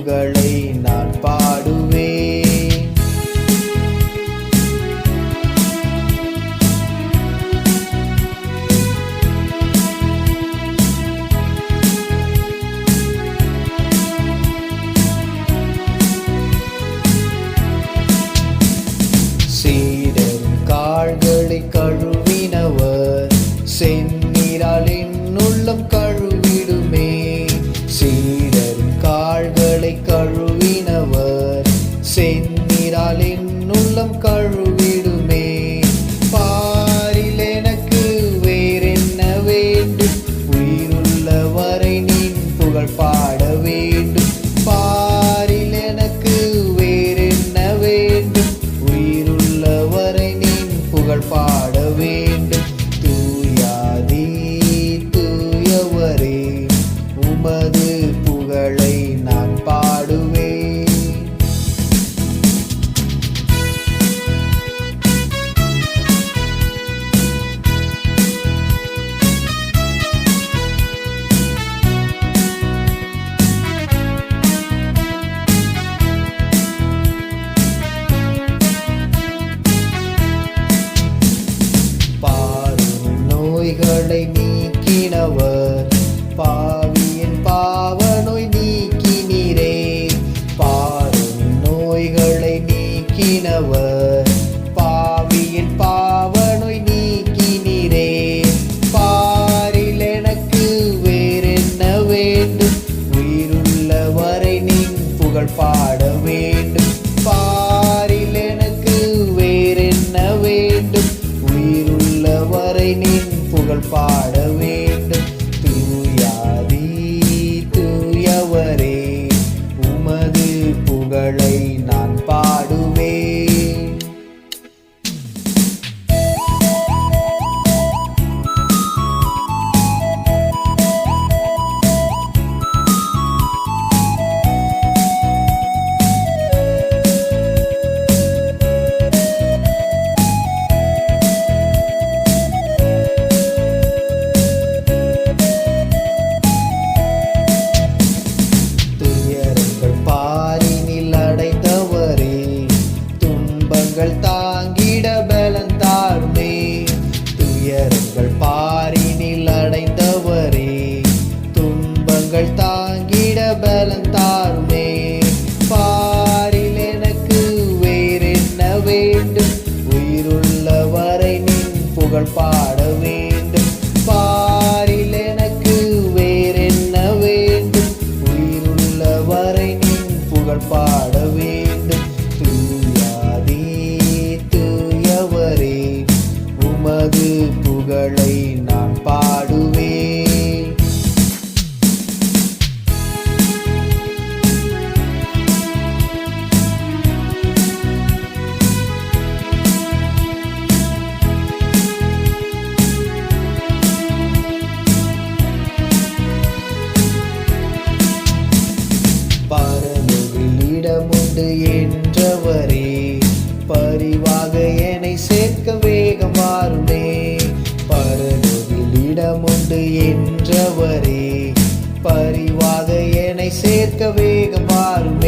புகழை நான் பாடுவேன். சீடரும் கால்களை கழுவினவர் செந்நீரால் என்னுள்ளம் கழுவிடுமே. சீடரும் கால்களை கழுவினவர் செந்நீரால் என்னுள்ளம் கழுவிடுமே. பாரில் எனக்கு வேறென்ன வேண்டும்? உயிருள்ளவரை நின் புகழ் பாட வேண்டும். பாரில் எனக்கு வேறென்ன வேண்டும்? உயிருள்ளவரை நின் புகழ் பாட வேண்டும். தூயாதி தூயவரே, உமது புகழை நான் பாடுவேன். பாரும் நோய்களை நீக்கினவர், பாவியின் பாவ நோய் நீக்கினீரே. பாரும் நோய்களை நீக்கினவர், பாவியின் பாவ நோய் நீக்கினீரே. பாரில் எனக்கு வேறென்ன வேண்டும்? உயிருள்ளவரை நின் புகழ் பாட வேண்டும். பாரில் எனக்கு வேறென்ன வேண்டும்? உயிருள்ளவரை நின் புகழ் பாட வேண்டும். தூயாதி தூயவரே, உமது புகழை நான் பாடுவேன். துயரங்கள் பாரினில் அடைந்தவரே, துன்பங்கள் தாங்கிட பலன் தாருமே. துயரங்கள் பாரினில் அடைந்தவரே, துன்பங்கள் தாங்கிட பலன் தாருமே. பாரில் எனக்கு வேறென்ன வேண்டும்? உயிருள்ளவரை நின் புகழ் பாட வேண்டும். பாரில் எனக்கு வேறென்ன வேண்டும்? உயிருள்ளவரை நின் புகழ் பாட வேண்டும். தூயாதி தூயவரே, உமது புகழை நான் பாடுவேன். பரலோகில் இடமுண்டு என்றவரே, பரிவாக என்னை சேர்க்க வேகம் வாருமே. பரலோகில் இடமுண்டு என்றவரே, பரிவாக என்னை சேர்க்க வேகம் வாருமே.